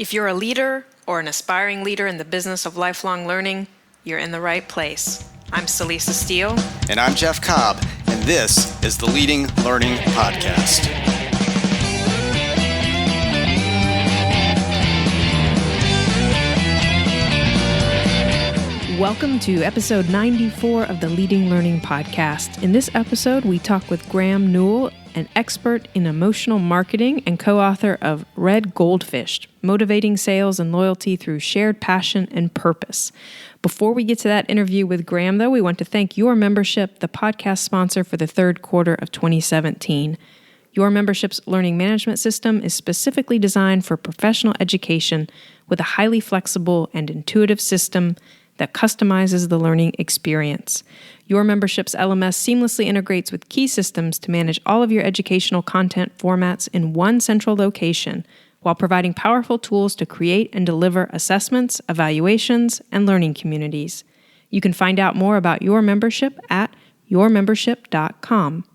If you're a leader or an aspiring leader in the business of lifelong learning, you're in the right place. I'm Celisa Steele. And I'm Jeff Cobb, and this is the Leading Learning Podcast. Welcome to episode 94 of the Leading Learning Podcast. In this episode, we talk with Graeme Newell, an expert in emotional marketing and co-author of Red Goldfish, Motivating Sales and Loyalty Through Shared Passion and Purpose. Before we get to that interview with Graeme, though, we want to thank your membership, the podcast sponsor for the third quarter of 2017. Your membership's learning management system is specifically designed for professional education with a highly flexible and intuitive system that customizes the learning experience. Your membership's LMS seamlessly integrates with key systems to manage all of your educational content formats in one central location, while providing powerful tools to create and deliver assessments, evaluations, and learning communities. You can find out more about your membership at yourmembership.com.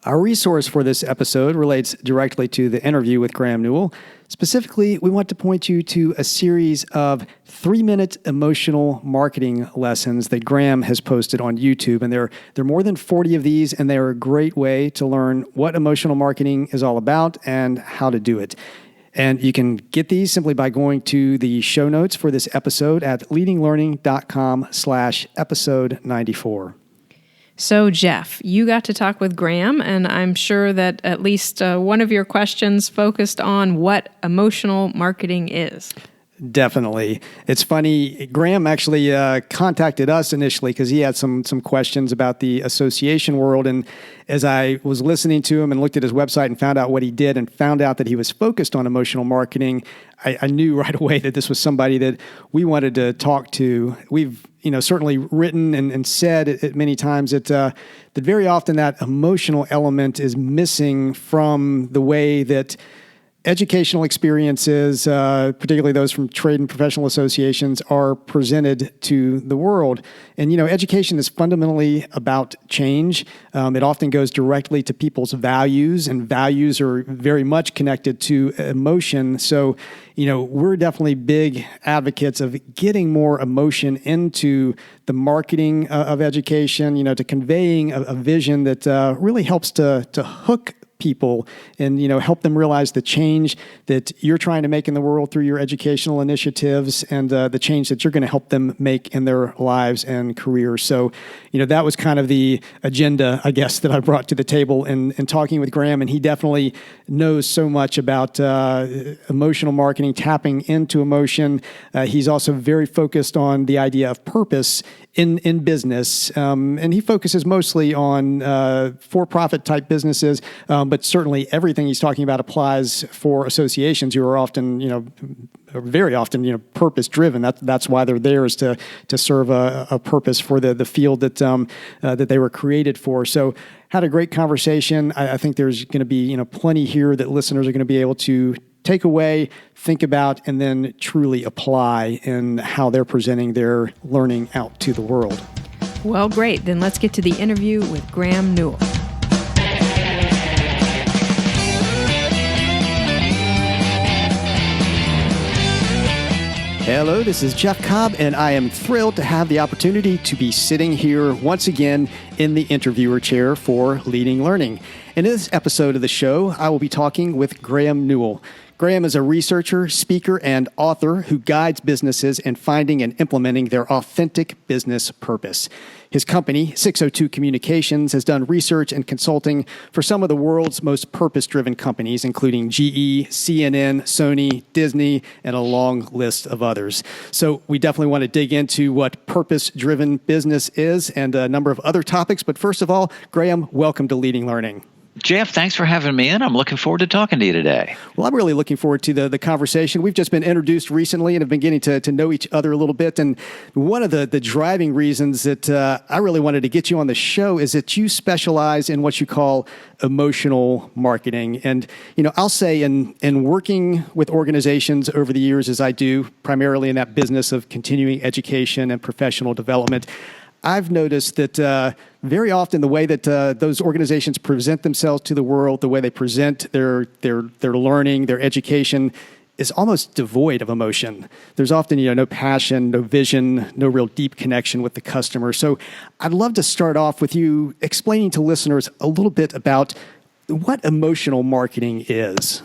Our resource for this episode relates directly to the interview with Graeme Newell. Specifically, we want to point you to a series of 3-minute emotional marketing lessons that Graeme has posted on YouTube. And there are more than 40 of these, and they're a great way to learn what emotional marketing is all about and how to do it. And you can get these simply by going to the show notes for this episode at leadinglearning.com/episode 94. So, Jeff, you got to talk with Graeme, and I'm sure that at least one of your questions focused on what emotional marketing is. Definitely. It's funny, Graeme actually contacted us initially because he had some questions about the association world. And as I was listening to him and looked at his website and found out what he did and found out that he was focused on emotional marketing, I knew right away that this was somebody that we wanted to talk to. We've certainly written and said it many times that very often that emotional element is missing from the way that educational experiences, particularly those from trade and professional associations, are presented to the world. And, education is fundamentally about change. It often goes directly to people's values, and values are very much connected to emotion. So, we're definitely big advocates of getting more emotion into the marketing of education, to conveying a vision that really helps to hook people and help them realize the change that you're trying to make in the world through your educational initiatives and the change that you're going to help them make in their lives and careers. So that was kind of the agenda, I guess, that I brought to the table in talking with Graeme, and he definitely knows so much about emotional marketing, tapping into emotion. He's also very focused on the idea of purpose in business, and he focuses mostly on for-profit type businesses, but certainly everything he's talking about applies for associations who are often, very often, purpose-driven. That's why they're there, is to serve a purpose for the field that they were created for. So, had a great conversation. I think there's going to be plenty here that listeners are going to be able to take away, think about, and then truly apply in how they're presenting their learning out to the world. Well, great. Then let's get to the interview with Graeme Newell. Hello, this is Jeff Cobb, and I am thrilled to have the opportunity to be sitting here once again in the interviewer chair for Leading Learning. In this episode of the show, I will be talking with Graeme Newell. Graeme is a researcher, speaker, and author who guides businesses in finding and implementing their authentic business purpose. His company, 602 Communications, has done research and consulting for some of the world's most purpose-driven companies, including GE, CNN, Sony, Disney, and a long list of others. So we definitely want to dig into what purpose-driven business is and a number of other topics. But first of all, Graeme, welcome to Leading Learning. Jeff, thanks for having me in. I'm looking forward to talking to you today. Well, I'm really looking forward to the conversation. We've just been introduced recently and have been getting to know each other a little bit. And one of the driving reasons that I really wanted to get you on the show is that you specialize in what you call emotional marketing. And, I'll say in working with organizations over the years, as I do, primarily in that business of continuing education and professional development, I've noticed that very often the way that those organizations present themselves to the world, the way they present their learning, their education, is almost devoid of emotion. There's often, no passion, no vision, no real deep connection with the customer. So I'd love to start off with you explaining to listeners a little bit about what emotional marketing is.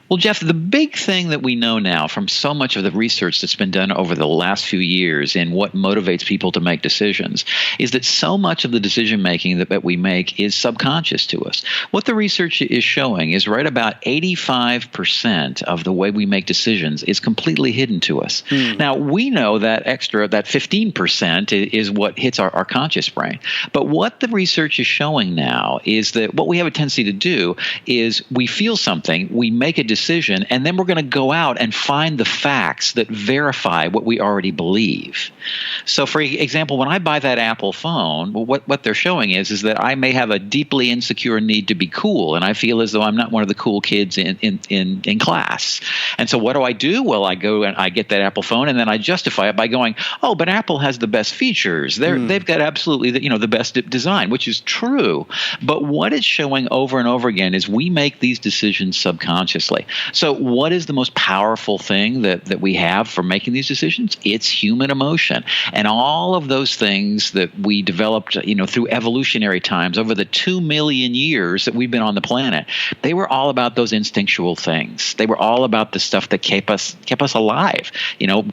Well, Jeff, the big thing that we know now from so much of the research that's been done over the last few years in what motivates people to make decisions is that so much of the decision making that we make is subconscious to us. What the research is showing is right about 85% of the way we make decisions is completely hidden to us. Now, we know that extra, that 15% is what hits our conscious brain. But what the research is showing now is that what we have a tendency to do is we feel something, we make a decision, and then we're going to go out and find the facts that verify what we already believe. So, for example, when I buy that Apple phone, well, what they're showing is that I may have a deeply insecure need to be cool, and I feel as though I'm not one of the cool kids in class. And so what do? Well, I go and I get that Apple phone, and then I justify it by going, oh, but Apple has the best features. They've got absolutely the best design, which is true. But what it's showing over and over again is we make these decisions subconsciously. So what is the most powerful thing that we have for making these decisions? It's human emotion. And all of those things that we developed, through evolutionary times over the 2 million years that we've been on the planet, they were all about those instinctual things. They were all about the stuff that kept us alive.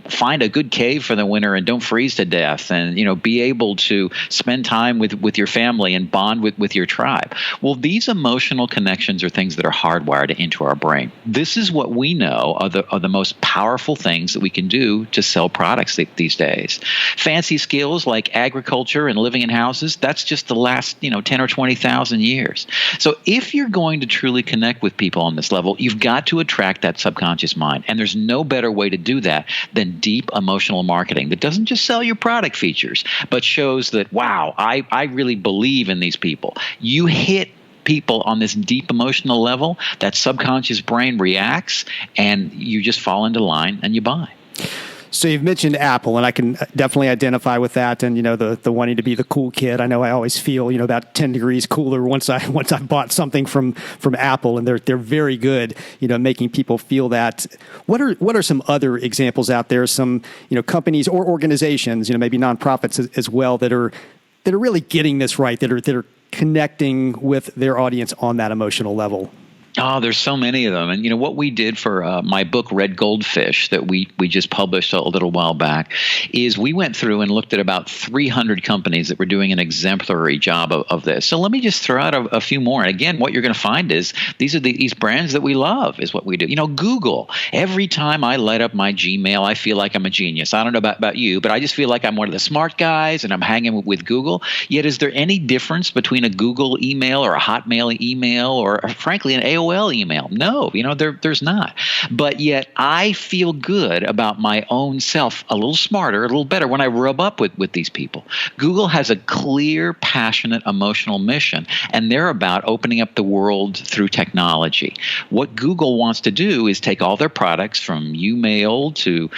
Find a good cave for the winter and don't freeze to death, and be able to spend time with your family and bond with your tribe. Well, these emotional connections are things that are hardwired into our brain. This is what we know are the most powerful things that we can do to sell products these days. Fancy skills like agriculture and living in houses, that's just the last 10 or 20,000 years. So if you're going to truly connect with people on this level, you've got to attract that subconscious mind. And there's no better way to do that than deep emotional marketing that doesn't just sell your product features, but shows that, wow, I really believe in these people. You hit people on this deep emotional level, that subconscious brain reacts, and you just fall into line and you buy. So you've mentioned Apple, and I can definitely identify with that. And the wanting to be the cool kid. I know I always feel about 10 degrees cooler once I bought something from Apple, and they're very good making people feel that. What are some other examples out there? Some companies or organizations, maybe nonprofits as well, that are really getting this right, that are connecting with their audience on that emotional level? Oh, there's so many of them. And what we did for my book, Red Goldfish, that we just published a little while back, is we went through and looked at about 300 companies that were doing an exemplary job of this. So let me just throw out a few more. And again, what you're going to find is these are these brands that we love is what we do. Google. Every time I light up my Gmail, I feel like I'm a genius. I don't know about you, but I just feel like I'm one of the smart guys and I'm hanging with Google. Yet is there any difference between a Google email or a Hotmail email or frankly an AOL email? No, there's not. But yet I feel good about my own self, a little smarter, a little better when I rub up with these people. Google has a clear, passionate, emotional mission, and they're about opening up the world through technology. What Google wants to do is take all their products from Umail to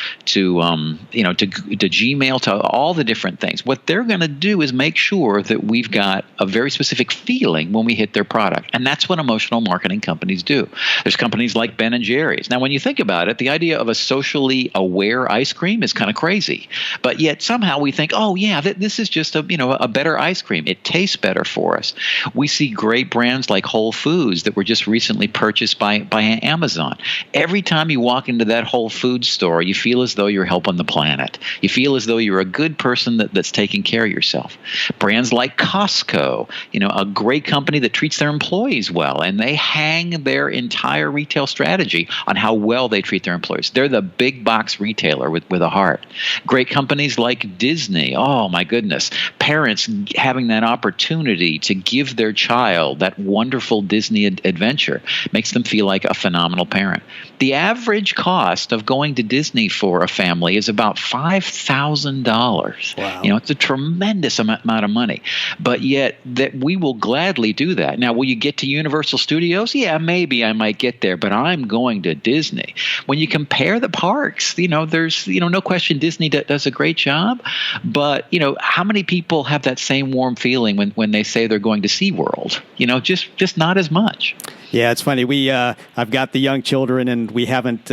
Gmail to all the different things. What they're going to do is make sure that we've got a very specific feeling when we hit their product, and that's what emotional marketing companies do. There's companies like Ben & Jerry's. Now, when you think about it, the idea of a socially aware ice cream is kind of crazy, but yet somehow we think, oh yeah, this is just a better ice cream. It tastes better for us. We see great brands like Whole Foods that were just recently purchased by Amazon. Every time you walk into that Whole Foods store, you feel as though you're helping the planet. You feel as though you're a good person that's taking care of yourself. Brands like Costco, a great company that treats their employees well, and they hang their entire retail strategy on how well they treat their employees. They're the big box retailer with a heart. Great companies like Disney. Oh my goodness. Parents having that opportunity to give their child that wonderful Disney adventure makes them feel like a phenomenal parent. The average cost of going to Disney for a family is about $5,000. Wow. It's a tremendous amount of money. But yet that we will gladly do that. Now, will you get to Universal Studios? Yeah, yeah, maybe I might get there, but I'm going to Disney. When you compare the parks, there's, no question Disney does a great job, but, how many people have that same warm feeling when they say they're going to SeaWorld? Just not as much. Yeah, it's funny. I've got the young children, and we haven't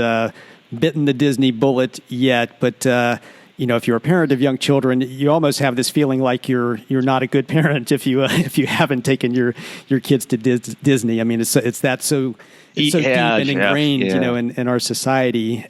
bitten the Disney bullet yet, but if you're a parent of young children, you almost have this feeling like you're not a good parent if you haven't taken your kids to Disney. I mean, it's that so deep and ingrained, in our society.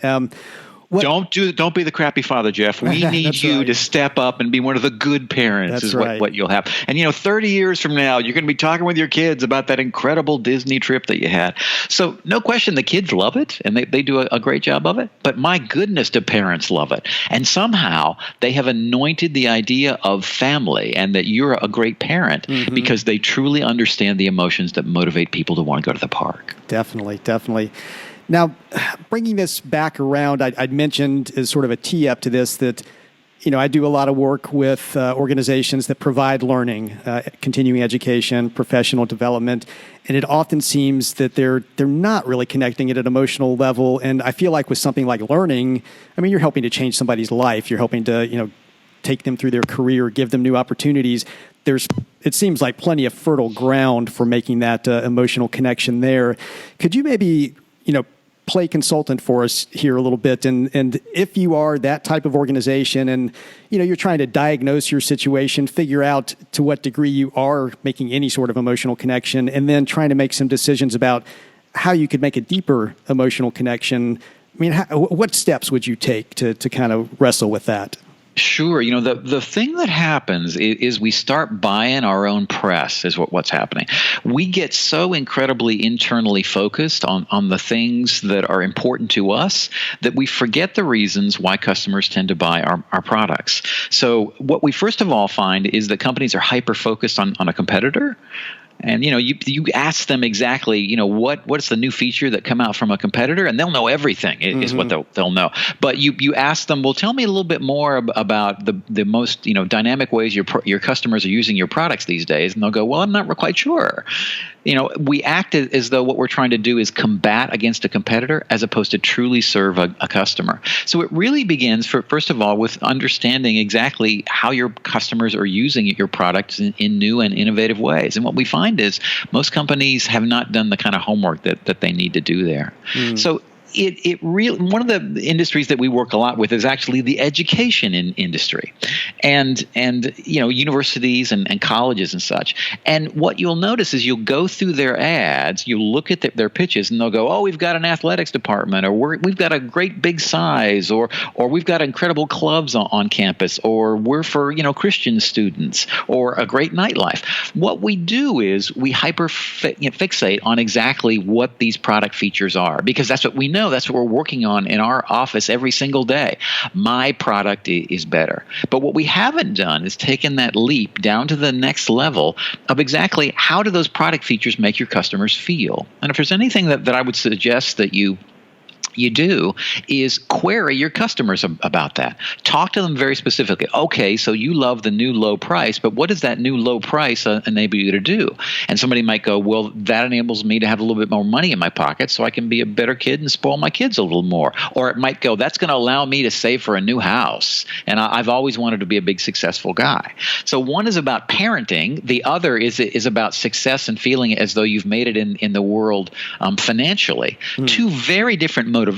Don't be the crappy father, Jeff. We need you to step up and be one of the good parents. That's what you'll have. And 30 years from now, you're going to be talking with your kids about that incredible Disney trip that you had. So no question, the kids love it, and they do a great job of it. But my goodness, do parents love it? And somehow they have anointed the idea of family and that you're a great parent because they truly understand the emotions that motivate people to want to go to the park. Definitely. Now, bringing this back around, I'd mentioned as sort of a tee up to this that, I do a lot of work with organizations that provide learning, continuing education, professional development, and it often seems that they're not really connecting at an emotional level. And I feel like with something like learning, I mean, you're helping to change somebody's life. You're helping to, take them through their career, give them new opportunities. It seems like plenty of fertile ground for making that emotional connection there. Could you maybe, play consultant for us here a little bit, and if you are that type of organization and you're trying to diagnose your situation, figure out to what degree you are making any sort of emotional connection, and then trying to make some decisions about how you could make a deeper emotional connection. I mean, what steps would you take to kind of wrestle with that? Sure. The thing that happens is we start buying our own press is what's happening. We get so incredibly internally focused on the things that are important to us that we forget the reasons why customers tend to buy our products. So what we first of all find is that companies are hyper-focused on a competitor. And, you ask them exactly, what's the new feature that come out from a competitor, and they'll know everything is what they'll know. But you ask them, well, tell me a little bit more about the most, dynamic ways your customers are using your products these days. And they'll go, well, I'm not quite sure. We act as though what we're trying to do is combat against a competitor as opposed to truly serve a customer. So it really begins, first of all, with understanding exactly how your customers are using your products in new and innovative ways. And what we find is most companies have not done the kind of homework that they need to do there. So it really, one of the industries that we work a lot with is actually the education industry, and universities and colleges and such. And what you'll notice is you'll go through their ads, you'll look at their pitches, and they'll go, "Oh, we've got an athletics department, or we've got a great big size, or we've got incredible clubs on campus, or we're for Christian students, or a great nightlife." What we do is we fixate on exactly what these product features are, because that's what we know. That's what we're working on in our office every single day. My product is better. But what we haven't done is taken that leap down to the next level of exactly how do those product features make your customers feel. And if there's anything that I would suggest that you do is query your customers about that. Talk to them very specifically. Okay, so you love the new low price, but what does that new low price enable you to do? And somebody might go, well, that enables me to have a little bit more money in my pocket so I can be a better kid and spoil my kids a little more. Or it might go, that's going to allow me to save for a new house. And I've always wanted to be a big successful guy. So one is about parenting. The other is about success and feeling as though you've made it in the world financially. Two very different motivations,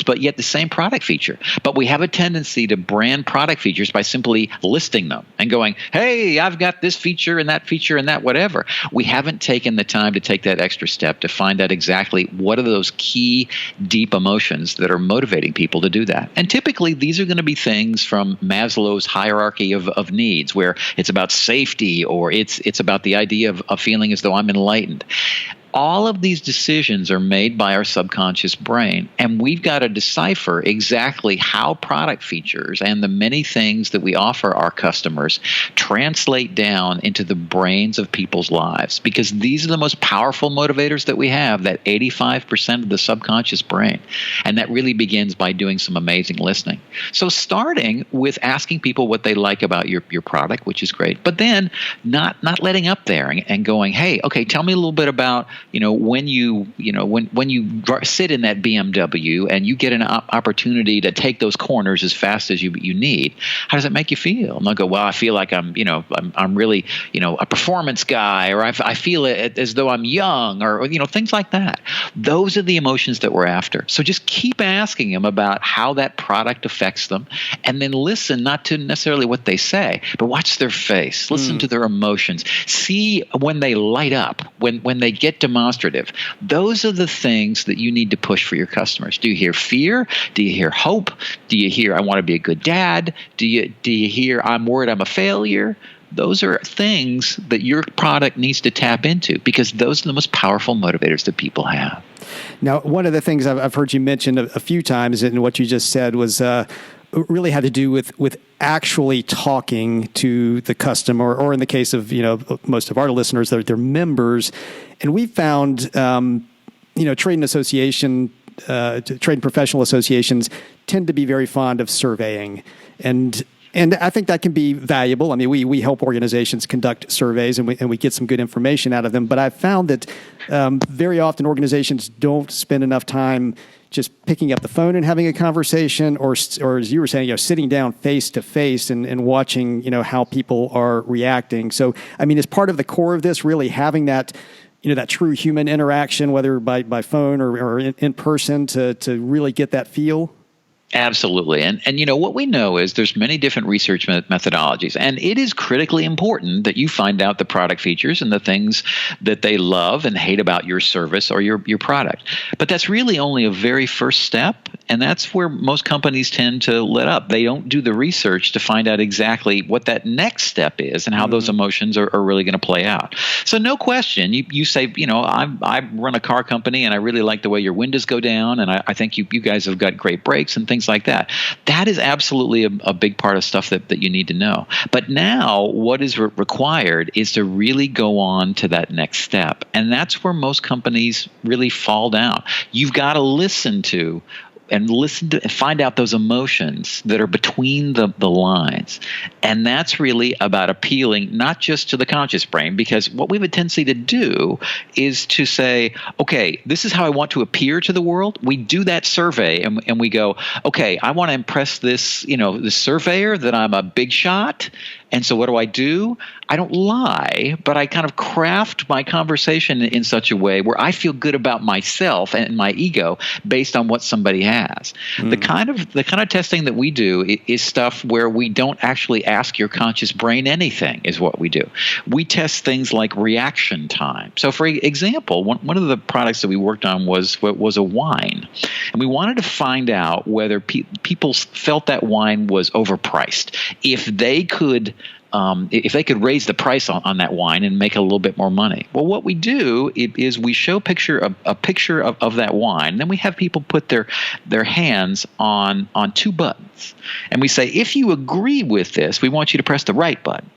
but yet the same product feature. But we have a tendency to brand product features by simply listing them and going, hey, I've got this feature and that whatever. We haven't taken the time to take that extra step to find out exactly what are those key deep emotions that are motivating people to do that. And typically these are going to be things from Maslow's hierarchy of needs, where it's about safety, or it's about the idea of feeling as though I'm enlightened. All of these decisions are made by our subconscious brain, and we've got to decipher exactly how product features and the many things that we offer our customers translate down into the brains of people's lives, because these are the most powerful motivators that we have, that 85% of the subconscious brain. And that really begins by doing some amazing listening. So starting with asking people what they like about your product, which is great, but then not letting up there and going, hey, okay, tell me a little bit about when you sit in that BMW and you get an opportunity to take those corners as fast as you need, how does it make you feel? And they'll go, well, I feel like I'm really, a performance guy, or I feel it as though I'm young, or things like that. Those are the emotions that we're after. So just keep asking them about how that product affects them, and then listen not to necessarily what they say, but watch their face, listen to their emotions, see when they light up, when they get demonstrative. Those are the things that you need to push for your customers. Do you hear fear? Do you hear hope? Do you hear I want to be a good dad? Do you hear I'm worried I'm a failure? Those are things that your product needs to tap into, because those are the most powerful motivators that people have. Now, one of the things I've heard you mention a few times, and what you just said was really had to do with actually talking to the customer, or in the case of most of our listeners, they're members, and we found trade and professional associations tend to be very fond of surveying, and I think that can be valuable. I mean, we help organizations conduct surveys, and we get some good information out of them. But I've found that very often organizations don't spend enough time just picking up the phone and having a conversation, or as you were saying, sitting down face to face and watching, how people are reacting. So, I mean, is part of the core of this really having that, that true human interaction, whether by phone or in person, to really get that feel? Absolutely. And what we know is there's many different research methodologies, and it is critically important that you find out the product features and the things that they love and hate about your service or your product. But that's really only a very first step, and that's where most companies tend to let up. They don't do the research to find out exactly what that next step is and how those emotions are really going to play out. So no question, you say, I run a car company and I really like the way your windows go down, and I think you guys have got great brakes and things like that. That is absolutely a big part of stuff that you need to know. But now what is required is to really go on to that next step. And that's where most companies really fall down. You've got to listen to and find out those emotions that are between the lines. And that's really about appealing not just to the conscious brain, because what we have a tendency to do is to say, okay, this is how I want to appear to the world. We do that survey and we go, okay, I want to impress this surveyor that I'm a big shot. And so what do? I don't lie, but I kind of craft my conversation in such a way where I feel good about myself and my ego based on what somebody has. The kind of testing that we do is stuff where we don't actually ask your conscious brain anything, is what we do. We test things like reaction time. So for example, one of the products that we worked on was a wine. And we wanted to find out whether people felt that wine was overpriced. If they could raise the price on that wine and make a little bit more money. Well, what we do is we show a picture of that wine, and then we have people put their hands on two buttons. And we say, if you agree with this, we want you to press the right button.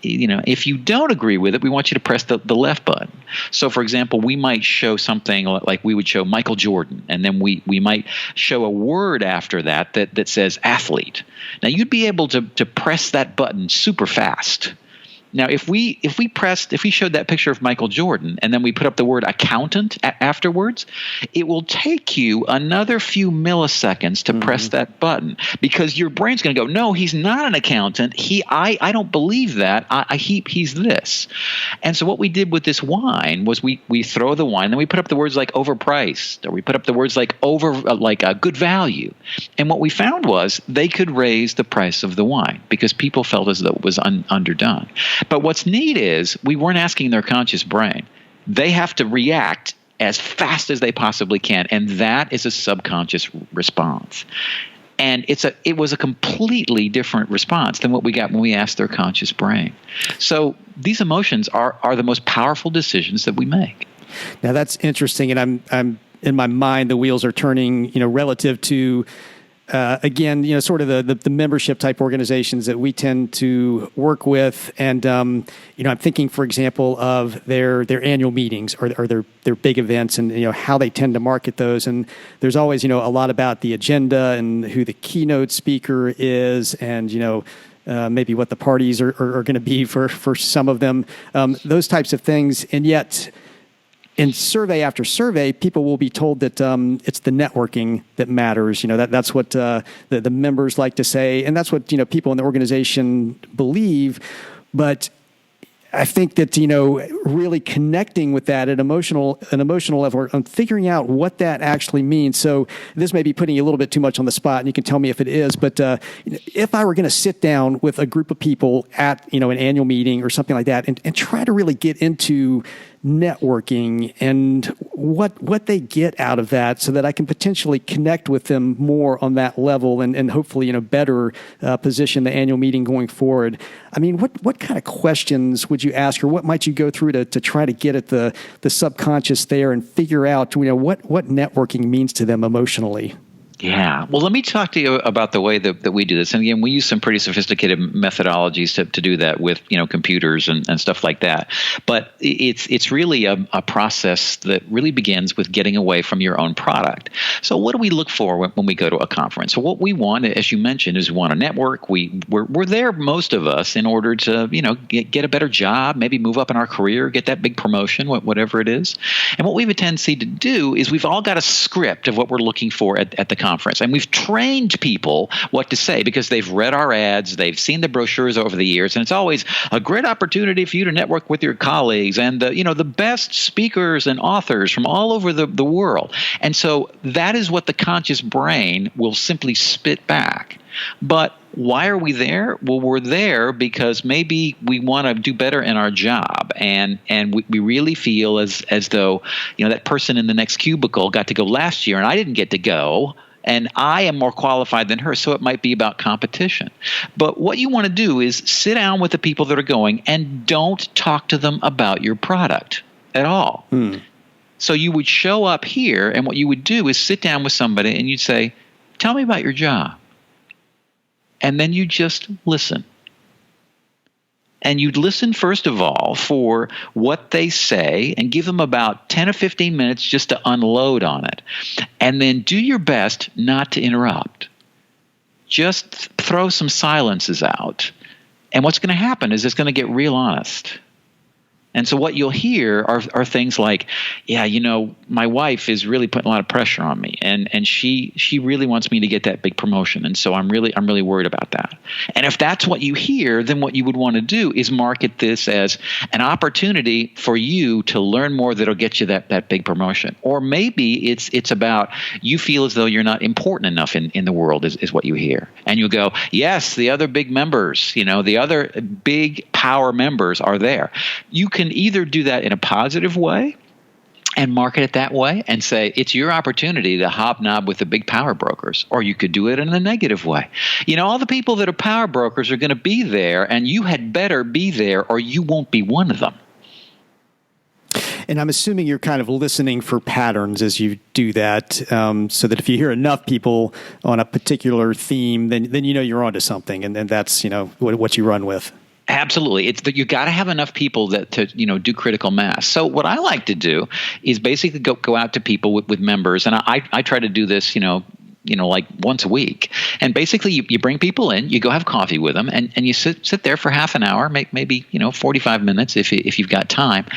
If you don't agree with it, we want you to press the left button. So, for example, we might show something like we would show Michael Jordan, and then we might show a word after that says athlete. Now, you'd be able to press that button super fast. Now, if we showed that picture of Michael Jordan and then we put up the word accountant afterwards, it will take you another few milliseconds to press that button, because your brain's going to go, no, he's not an accountant. I don't believe that. He's this. And so what we did with this wine was we throw the wine, then we put up the words like overpriced, or we put up the words like good value. And what we found was they could raise the price of the wine because people felt as though it was underdone. But what's neat is we weren't asking their conscious brain. They have to react as fast as they possibly can, and that is a subconscious response. And it was a completely different response than what we got when we asked their conscious brain. So these emotions are the most powerful decisions that we make. Now that's interesting, and I'm in my mind the wheels are turning, relative to again, sort of the membership type organizations that we tend to work with. And, I'm thinking, for example, of their annual meetings or their big events and, how they tend to market those. And there's always, a lot about the agenda and who the keynote speaker is and, maybe what the parties are going to be for some of them, those types of things. And yet in survey after survey, people will be told that it's the networking that matters. That's what the members like to say, and that's what people in the organization believe. But I think that really connecting with that at an emotional level, and figuring out what that actually means. So this may be putting you a little bit too much on the spot, and you can tell me if it is. But if I were going to sit down with a group of people at an annual meeting or something like that, and try to really get into networking and what they get out of that, so that I can potentially connect with them more on that level, and hopefully better position the annual meeting going forward. I mean, what kind of questions would you ask, or what might you go through to try to get at the subconscious there and figure out what networking means to them emotionally? Yeah. Well, let me talk to you about the way that we do this. And again, we use some pretty sophisticated methodologies to do that with, computers and stuff like that. But it's really a process that really begins with getting away from your own product. So what do we look for when we go to a conference? So what we want, as you mentioned, is we want to network. We're there, most of us, in order to, get a better job, maybe move up in our career, get that big promotion, whatever it is. And what we have a tendency to do is we've all got a script of what we're looking for at the conference. And we've trained people what to say because they've read our ads, they've seen the brochures over the years, and it's always a great opportunity for you to network with your colleagues and the best speakers and authors from all over the world. And so that is what the conscious brain will simply spit back. But why are we there? Well, we're there because maybe we want to do better in our job, and we really feel as though that person in the next cubicle got to go last year and I didn't get to go. And I am more qualified than her, so it might be about competition. But what you want to do is sit down with the people that are going and don't talk to them about your product at all. So you would show up here, and what you would do is sit down with somebody and you'd say, tell me about your job. And then you just listen. And you'd listen, first of all, for what they say and give them about 10 or 15 minutes just to unload on it. And then do your best not to interrupt. Just throw some silences out. And what's going to happen is it's going to get real honest. And so what you'll hear are things like, my wife is really putting a lot of pressure on me, and she really wants me to get that big promotion, and so I'm really worried about that. And if that's what you hear, then what you would want to do is market this as an opportunity for you to learn more that'll get you that big promotion. Or maybe it's about you feel as though you're not important enough in the world is what you hear. And you'll go, yes, the other big members, the other big power members are there. You can either do that in a positive way and market it that way and say it's your opportunity to hobnob with the big power brokers, or you could do it in a negative way. All the people that are power brokers are going to be there, and you had better be there or you won't be one of them. And I'm assuming you're kind of listening for patterns as you do that, so that if you hear enough people on a particular theme, then you're onto something, and that's what you run with. Absolutely. It's that you got to have enough people that to do critical mass. So what I like to do is basically go out to people with members, and I try to do this like once a week. And basically you bring people in, you go have coffee with them, and you sit there for half an hour, maybe 45 minutes if you've got time,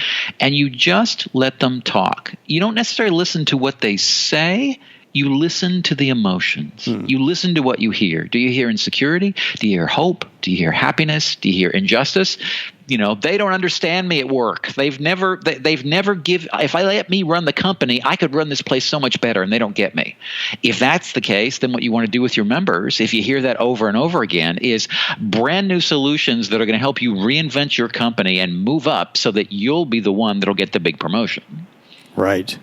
and you just let them talk. You don't necessarily listen to what they say. You listen to the emotions. You listen to what you hear. Do you hear insecurity? Do you hear hope? Do you hear happiness? Do you hear injustice? They don't understand me at work. They've never if I let me run the company, I could run this place so much better, and they don't get me. If that's the case, then what you want to do with your members, if you hear that over and over again, is brand new solutions that are going to help you reinvent your company and move up so that you'll be the one that'll get the big promotion. Right.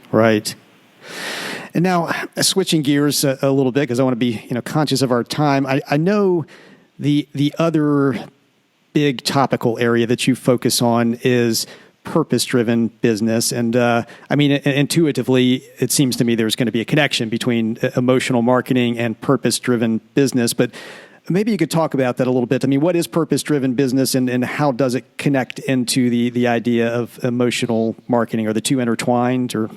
And now, switching gears a little bit, because I want to be conscious of our time. I know the other big topical area that you focus on is purpose-driven business, and intuitively, it seems to me there's going to be a connection between emotional marketing and purpose-driven business. But maybe you could talk about that a little bit. I mean, what is purpose-driven business, and how does it connect into the idea of emotional marketing? Are the two intertwined, or?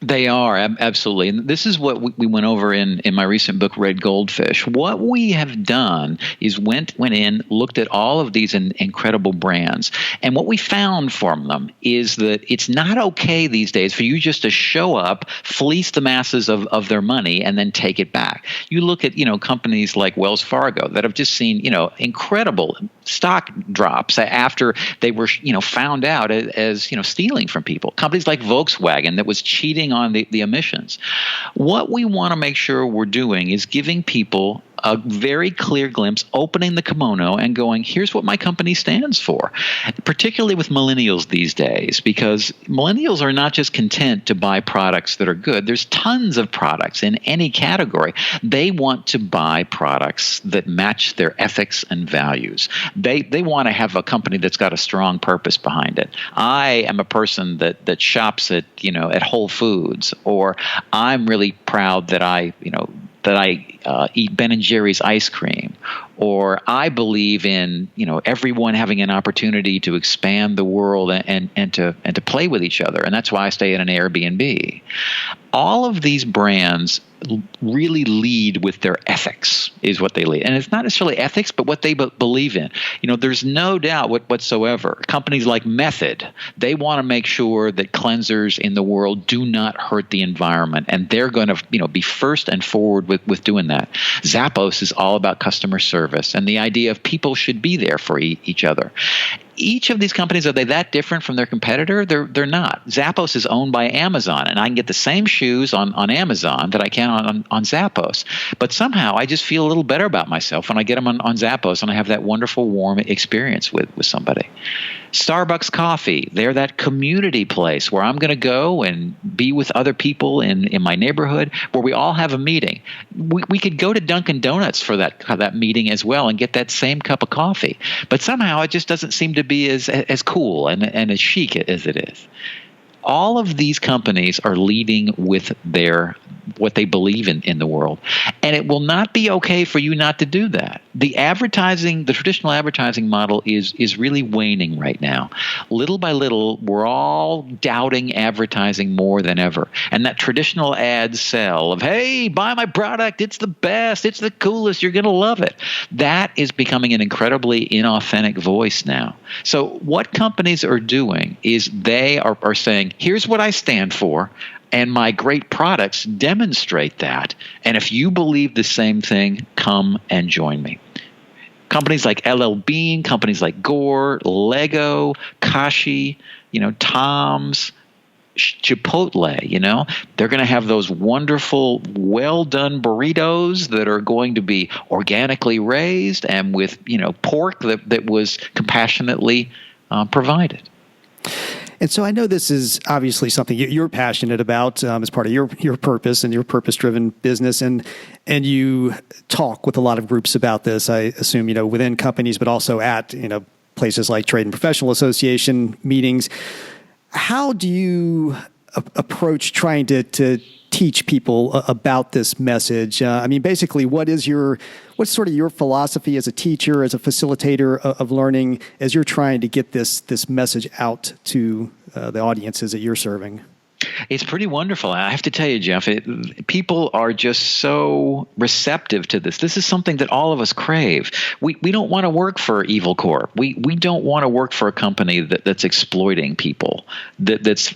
They are, absolutely. And this is what we went over in my recent book, Red Goldfish. What we have done is went in, looked at all of these incredible brands. And what we found from them is that it's not okay these days for you just to show up, fleece the masses of their money, and then take it back. You look at, companies like Wells Fargo that have just seen, incredible stock drops after they were, found out as stealing from people. Companies like Volkswagen that was cheating on the emissions. What we want to make sure we're doing is giving people a very clear glimpse, opening the kimono and going, here's what my company stands for, particularly with millennials these days, because millennials are not just content to buy products that are good. There's tons of products in any category. They want to buy products that match their ethics and values. They want to have a company that's got a strong purpose behind it. I am a person that shops at Whole Foods, or I'm really proud that I eat Ben and Jerry's ice cream, or I believe in everyone having an opportunity to expand the world and to play with each other, and that's why I stay at an Airbnb. All of these brands really lead with their ethics, is what they lead. And it's not necessarily ethics, but what they believe in. There's no doubt whatsoever. Companies like Method, they want to make sure that cleansers in the world do not hurt the environment. And they're going to be first and forward with doing that. Zappos is all about customer service and the idea of people should be there for each other. Each of these companies, are they that different from their competitor? They're not. Zappos is owned by Amazon, and I can get the same shoes on Amazon that I can on Zappos. But somehow I just feel a little better about myself when I get them on Zappos and I have that wonderful, warm experience with somebody. Starbucks coffee, they're that community place where I'm going to go and be with other people in my neighborhood where we all have a meeting. We could go to Dunkin' Donuts for that meeting as well and get that same cup of coffee. But somehow it just doesn't seem to be as cool and as chic as it is. All of these companies are leading with what they believe in the world. And it will not be okay for you not to do that. The traditional advertising model is really waning right now. Little by little, we're all doubting advertising more than ever. And that traditional ad sell of, hey, buy my product, it's the best, it's the coolest, you're going to love it. That is becoming an incredibly inauthentic voice now. So what companies are doing is they are saying, here's what I stand for, and my great products demonstrate that. And if you believe the same thing, come and join me. Companies like LL Bean, companies like Gore, Lego, Kashi, Tom's, Chipotle, they're going to have those wonderful, well-done burritos that are going to be organically raised and with, pork that was compassionately provided. And so I know this is obviously something you're passionate about as part of your purpose and your purpose-driven business, and you talk with a lot of groups about this. I assume within companies, but also at places like Trade and Professional Association meetings. How do you approach trying to teach people about this message? Basically, what's sort of your philosophy as a teacher, as a facilitator of learning, as you're trying to get this message out to the audiences that you're serving? It's pretty wonderful. I have to tell you, Jeff, people are just so receptive to this. This is something that all of us crave. We don't want to work for Evil Corp. We don't want to work for a company that's exploiting people, that's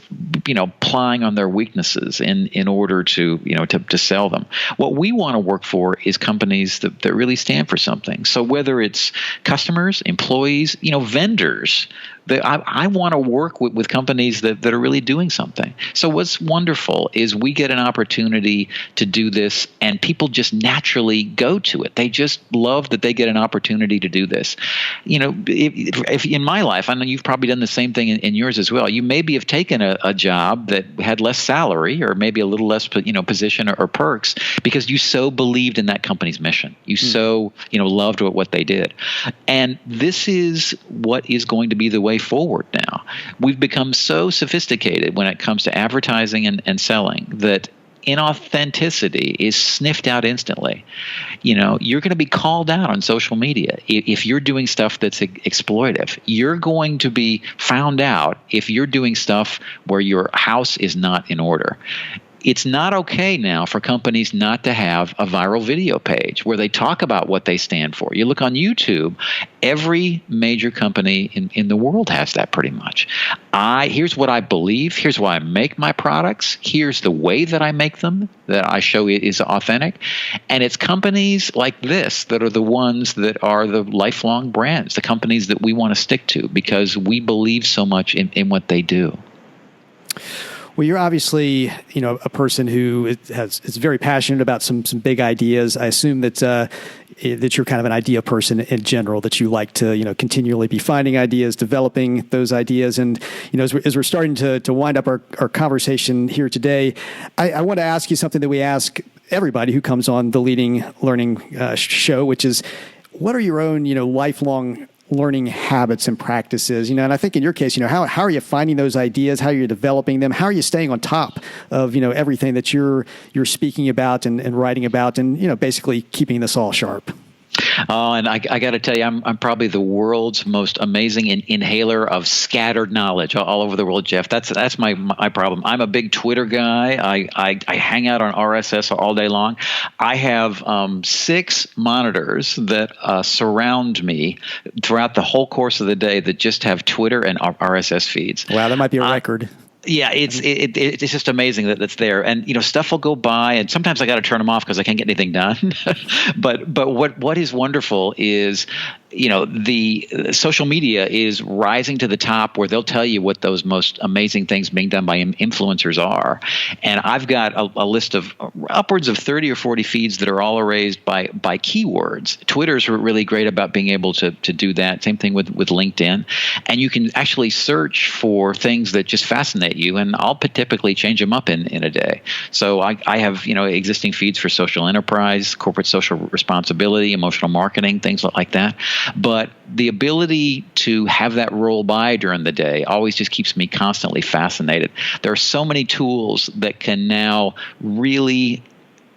plying on their weaknesses in order to sell them. What we want to work for is companies that really stand for something. So whether it's customers, employees, vendors, I want to work with companies that are really doing something. So what's wonderful is we get an opportunity to do this, and people just naturally go to it. They just love that they get an opportunity to do this. If in my life, I know you've probably done the same thing in yours as well. You maybe have taken a job that had less salary or maybe a little less position or perks because you so believed in that company's mission. You so loved what they did. And this is what is going to be the way forward now. We've become so sophisticated when it comes to advertising and selling that inauthenticity is sniffed out instantly. You're going to be called out on social media if you're doing stuff that's exploitive. You're going to be found out if you're doing stuff where your house is not in order. It's not okay now for companies not to have a viral video page where they talk about what they stand for. You look on YouTube, every major company in the world has that pretty much. Here's what I believe. Here's why I make my products. Here's the way that I make them, that I show it is authentic. And it's companies like this that are the ones that are the lifelong brands, the companies that we want to stick to because we believe so much in what they do. Well, you're obviously, a person who is very passionate about some big ideas. I assume that you're kind of an idea person in general, that you like to, continually be finding ideas, developing those ideas. And, as we're starting to wind up our conversation here today, I want to ask you something that we ask everybody who comes on the Leading Learning show, which is, what are your own, lifelong learning habits and practices, and I think in your case, how are you finding those ideas? How are you developing them? How are you staying on top of, everything that you're speaking about and writing about and, basically keeping this all sharp? Oh, and I got to tell you, I'm probably the world's most amazing inhaler of scattered knowledge all over the world, Jeff. That's my problem. I'm a big Twitter guy. I hang out on RSS all day long. I have 6 monitors that surround me throughout the whole course of the day that just have Twitter and RSS feeds. Wow, that might be a record. Yeah, it's just amazing that it's there, and stuff will go by, and sometimes I got to turn them off because I can't get anything done. but what is wonderful is the social media is rising to the top where they'll tell you what those most amazing things being done by influencers are, and I've got a list of upwards of 30 or 40 feeds that are all arranged by keywords. Twitter's really great about being able to do that. Same thing with LinkedIn, and you can actually search for things that just fascinate you, and I'll typically change them up in a day. So I have existing feeds for social enterprise, corporate social responsibility, emotional marketing, things like that. But the ability to have that roll by during the day always just keeps me constantly fascinated. There are so many tools that can now really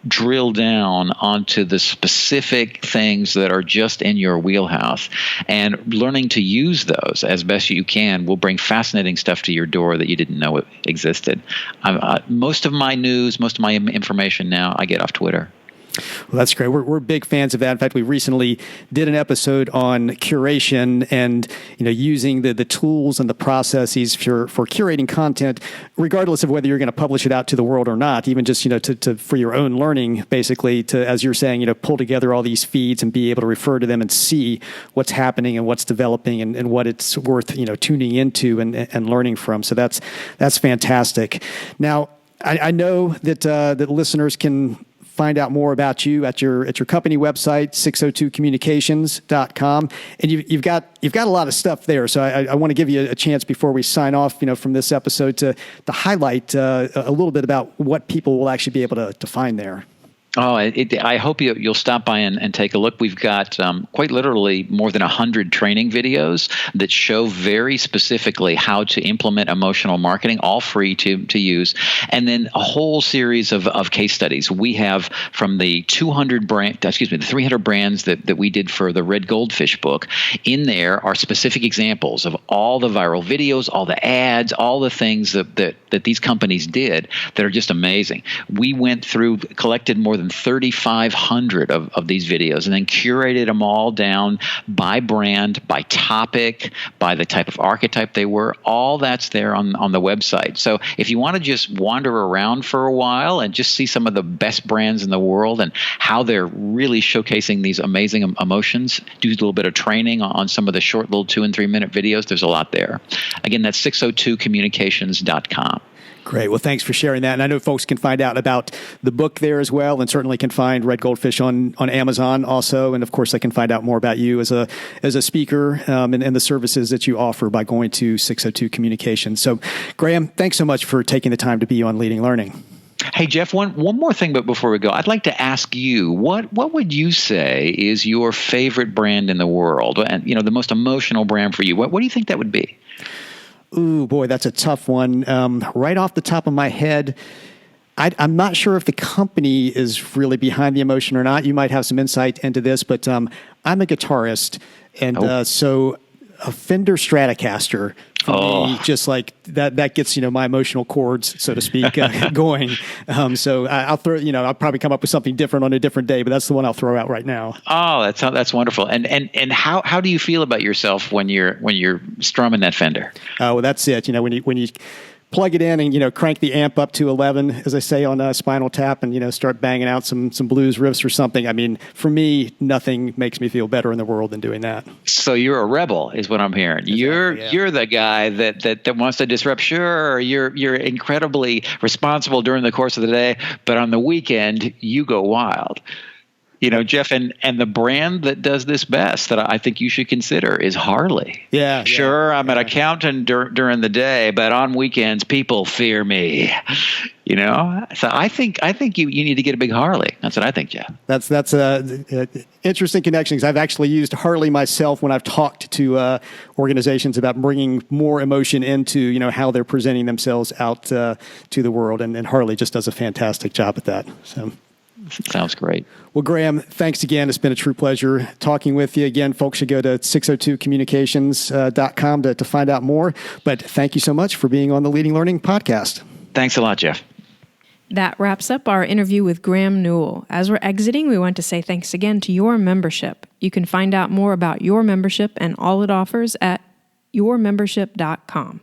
drill down onto the specific things that are just in your wheelhouse, and learning to use those as best you can will bring fascinating stuff to your door that you didn't know it existed. Most of my news, most of my information now, I get off Twitter. Well, that's great. We're big fans of that. In fact, we recently did an episode on curation and using the tools and the processes for curating content, regardless of whether you're going to publish it out to the world or not. Even just to for your own learning, basically, to, as you're saying, pull together all these feeds and be able to refer to them and see what's happening and what's developing and what it's worth tuning into and learning from. So that's fantastic. Now, I know that listeners can find out more about you at your company website, 602communications.com. And you've got a lot of stuff there. So I want to give you a chance before we sign off, from this episode to highlight a little bit about what people will actually be able to find there. Oh, I hope you'll stop by and take a look. We've got quite literally more than 100 training videos that show very specifically how to implement emotional marketing, all free to use, and then a whole series of case studies. We have from the 300 brands that we did for the Red Goldfish book. In there are specific examples of all the viral videos, all the ads, all the things that these companies did that are just amazing. We went through, collected more than 3,500 of these videos and then curated them all down by brand, by topic, by the type of archetype they were. All that's there on the website. So if you want to just wander around for a while and just see some of the best brands in the world and how they're really showcasing these amazing emotions, do a little bit of training on some of the short little 2 and 3 minute videos, there's a lot there. Again, that's 602communications.com. Great. Well, thanks for sharing that. And I know folks can find out about the book there as well, and certainly can find Red Goldfish on Amazon also. And of course, they can find out more about you as a speaker and the services that you offer by going to 602 Communications. So, Graeme, thanks so much for taking the time to be on Leading Learning. Hey, Jeff, one more thing, but before we go, I'd like to ask you, what would you say is your favorite brand in the world, and the most emotional brand for you? What do you think that would be? Ooh, boy, that's a tough one. Right off the top of my head, I'm not sure if the company is really behind the emotion or not. You might have some insight into this, but I'm a guitarist, and so a Fender Stratocaster for me, just like that gets, my emotional chords, so to speak, going. So I'll throw, I'll probably come up with something different on a different day, but that's the one I'll throw out right now. Oh, that's wonderful. And how do you feel about yourself when you're strumming that Fender? Oh, well, that's it. When you plug it in and, crank the amp up to 11, as I say on Spinal Tap, and, start banging out some blues riffs or something. I mean, for me, nothing makes me feel better in the world than doing that. So you're a rebel is what I'm hearing. Exactly, You're the guy that wants to disrupt. Sure, you're incredibly responsible during the course of the day, but on the weekend, you go wild. Jeff, and the brand that does this best that I think you should consider is Harley. Yeah. Sure, I'm an accountant during the day, but on weekends, people fear me. So I think you need to get a big Harley. That's what I think, Jeff. That's interesting connections. I've actually used Harley myself when I've talked to organizations about bringing more emotion into how they're presenting themselves out to the world, and Harley just does a fantastic job at that. So. Sounds great. Well, Graeme, thanks again. It's been a true pleasure talking with you. Again, folks should go to 602communications.com to find out more. But thank you so much for being on the Leading Learning podcast. Thanks a lot, Jeff. That wraps up our interview with Graeme Newell. As we're exiting, we want to say thanks again to your membership. You can find out more about your membership and all it offers at yourmembership.com.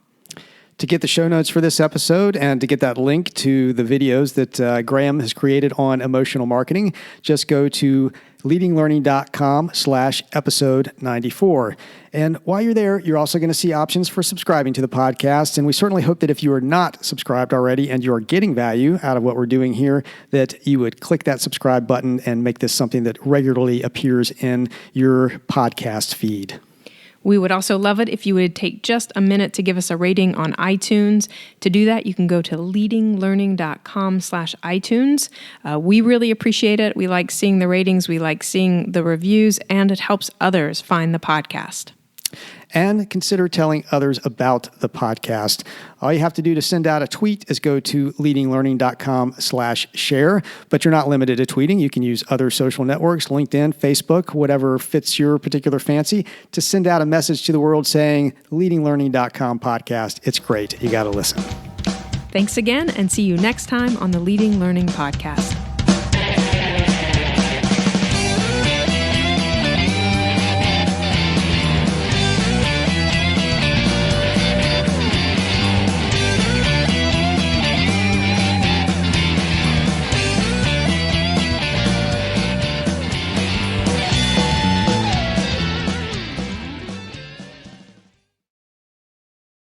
To get the show notes for this episode and to get that link to the videos that Graeme has created on emotional marketing, just go to leadinglearning.com/episode 94. And while you're there, you're also going to see options for subscribing to the podcast. And we certainly hope that if you are not subscribed already and you're getting value out of what we're doing here, that you would click that subscribe button and make this something that regularly appears in your podcast feed. We would also love it if you would take just a minute to give us a rating on iTunes. To do that, you can go to leadinglearning.com/iTunes. We really appreciate it. We like seeing the ratings. We like seeing the reviews, and it helps others find the podcast. And consider telling others about the podcast. All you have to do to send out a tweet is go to leadinglearning.com/share, but you're not limited to tweeting. You can use other social networks, LinkedIn, Facebook, whatever fits your particular fancy, to send out a message to the world saying, leadinglearning.com podcast. It's great. You got to listen. Thanks again, and see you next time on the Leading Learning Podcast.